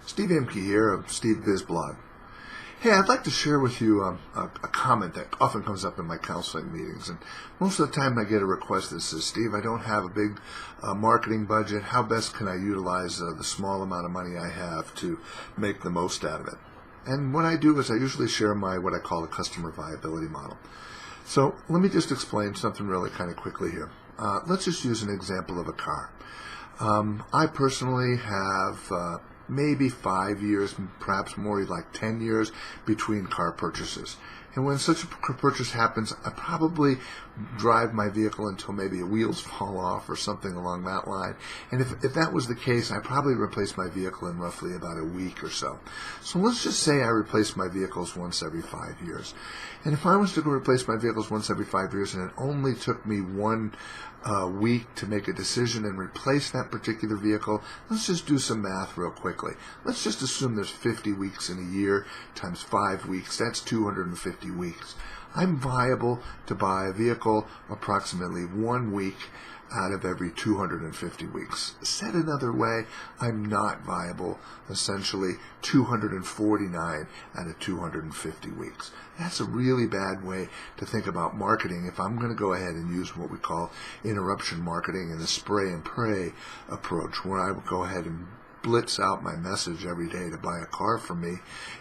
Steve Imke here of SteveBizBlog. Hey, I'd like to share with you a comment that often comes up in my counseling meetings. And most of the time I get a request that says, Steve, I don't have a big marketing budget. How best can I utilize the small amount of money I have to make the most out of it? And what I do is I usually share what I call a customer viability model. So let me just explain something really kind of quickly here. Let's just use an example of a car. I personally have maybe 5 years, perhaps more like 10 years between car purchases. And when such a purchase happens, I probably drive my vehicle until maybe wheels fall off or something along that line. And if that was the case, I probably replace my vehicle in roughly about a week or so. So let's just say I replace my vehicles once every 5 years. And if I was to go replace my vehicles once every 5 years and it only took me 1 week to make a decision and replace that particular vehicle, let's just do some math real quickly. Let's just assume there's 50 weeks in a year times 5 weeks. That's 250 weeks. I'm viable to buy a vehicle approximately 1 week out of every 250 weeks. Said another way, I'm not viable essentially 249 out of 250 weeks. That's a really bad way to think about marketing if I'm going to go ahead and use what we call interruption marketing and the spray and pray approach, where I would go ahead and blitz out my message every day to buy a car from me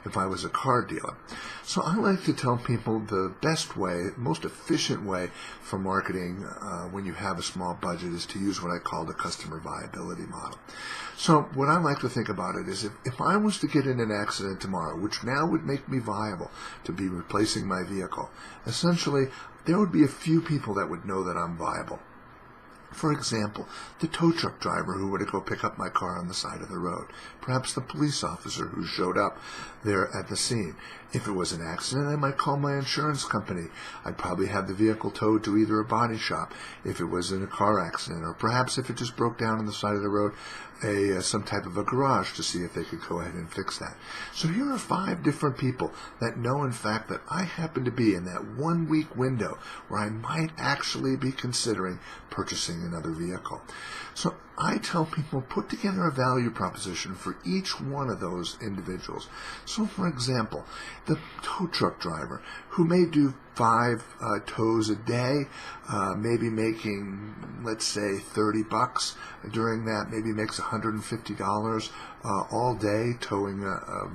if I was a car dealer. So I like to tell people the best way, most efficient way for marketing when you have a small budget is to use what I call the customer viability model. So what I like to think about it is if I was to get in an accident tomorrow, which now would make me viable to be replacing my vehicle, essentially there would be a few people that would know that I'm viable. For example, the tow truck driver who were to go pick up my car on the side of the road. Perhaps the police officer who showed up there at the scene. If it was an accident, I might call my insurance company. I'd probably have the vehicle towed to either a body shop if it was in a car accident, or perhaps if it just broke down on the side of the road, some type of a garage to see if they could go ahead and fix that. So here are 5 different people that know, in fact, that I happen to be in that 1 week window where I might actually be considering purchasing another vehicle. So I tell people, put together a value proposition for each one of those individuals. So for example, the tow truck driver who may do 5 tows a day, maybe making, let's say, $30 during that, maybe makes $150 all day towing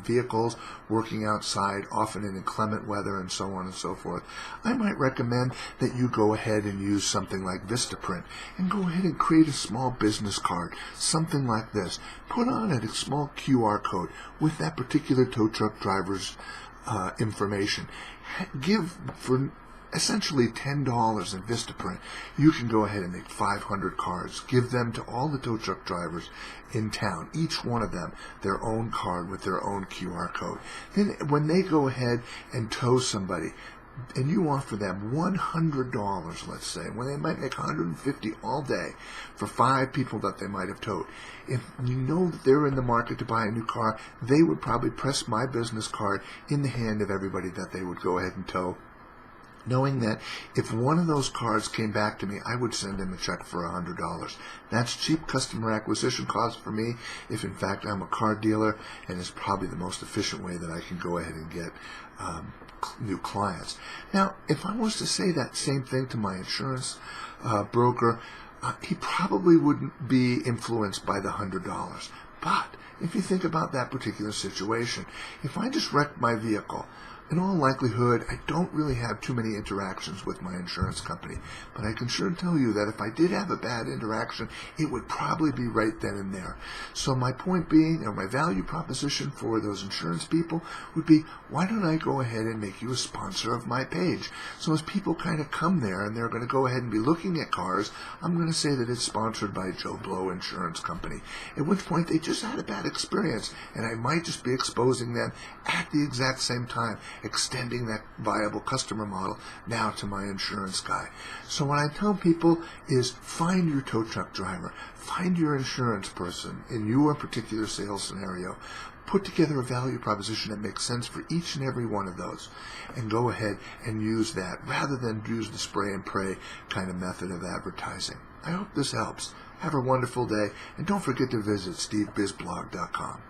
vehicles, working outside, often in inclement weather and so on and so forth. I might recommend that you go ahead and use something like Vistaprint and go ahead and create a small business card, something like this. Put on it a small QR code with that particular tow truck driver's information. Give for essentially $10 in Vistaprint. You can go ahead and make 500 cards. Give them to all the tow truck drivers in town, each one of them their own card with their own QR code. Then when they go ahead and tow somebody, and you offer them $100, let's say, when they might make $150 all day for 5 people that they might have towed. If you know that they're in the market to buy a new car, they would probably press my business card in the hand of everybody that they would go ahead and tow, knowing that if one of those cards came back to me, I would send them a check for $100. That's cheap customer acquisition cost for me if in fact I'm a car dealer, and it's probably the most efficient way that I can go ahead and get new clients. Now, if I was to say that same thing to my insurance broker, he probably wouldn't be influenced by the $100. But if you think about that particular situation, if I just wrecked my vehicle, in all likelihood, I don't really have too many interactions with my insurance company, but I can sure tell you that if I did have a bad interaction, it would probably be right then and there. So my point being, or my value proposition for those insurance people would be, why don't I go ahead and make you a sponsor of my page? So as people kind of come there and they're going to go ahead and be looking at cars, I'm going to say that it's sponsored by Joe Blow Insurance Company, at which point they just had a bad experience, and I might just be exposing them at the exact same time, extending that viable customer model now to my insurance guy. So what I tell people is find your tow truck driver, find your insurance person in your particular sales scenario, put together a value proposition that makes sense for each and every one of those, and go ahead and use that rather than use the spray and pray kind of method of advertising. I hope this helps. Have a wonderful day, and don't forget to visit SteveBizBlog.com.